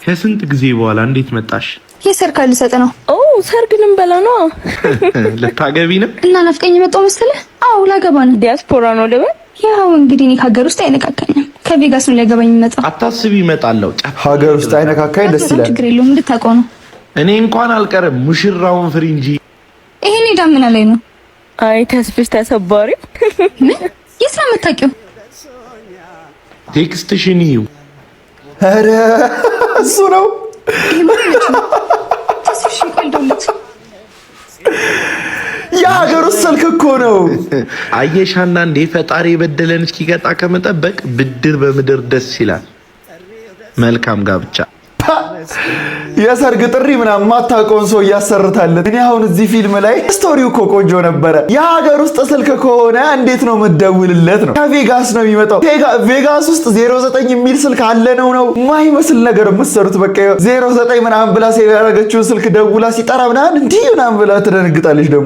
ከስንት ጊዜ በኋላ እንዴት መጣሽ? የሰርግ ልሰጥ ነው። ኦ ሰርግ ልንበላ ነው። ልታገቢ ነው? እና ናፍቀኝ መጣው መሰለህ? አዎ ላገባ ነው። ዲያስፖራ ነው ልበል? ያው እንግዲህ እኔ ከሀገር ውስጥ አይነካካኝም። ከቬጋስ ነው ሊያገባኝ የሚመጣው። አታስቢ እመጣለሁ። ሀገር ውስጥ አይነካካኝ ደስ ይላል። ችግር የለውም እንድታውቀው ነው። እኔ እንኳን አልቀርም ሙሽራውን ፍሪ እንጂ። ይሄኔ ዳምና ላይ ነው። አይ ተስፍሽ ተሰባሪ። ምን የስራ መታወቂያው ቴክስትሽን ይዩ። ኧረ እሱ ነው። ተስፍሽ ይቆልዶልት የሀገር ውስጥ ስልክ እኮ ነው። አየሻና እንዴ ፈጣሪ የበደለን እስኪቀጣ ከመጠበቅ ብድር በምድር ደስ ይላል። መልካም ጋብቻ። የሰርግ ጥሪ ምናምን ማታውቀውን ሰው እያሰርታለን። እኔ አሁን እዚህ ፊልም ላይ ስቶሪው እኮ ቆንጆ ነበረ። የሀገር ውስጥ ስልክ ከሆነ እንዴት ነው የምትደውልለት ነው? ከቬጋስ ነው የሚመጣው። ቬጋስ ውስጥ 09 የሚል ስልክ አለ ነው ማይመስል ነገር የምትሰሩት። በቃ 09 ምናምን ብላ ሴቭ ያደረገችውን ስልክ ደውላ ሲጠራ ምናምን እንዲህ ምናምን ብላ ትደነግጣለች ደግሞ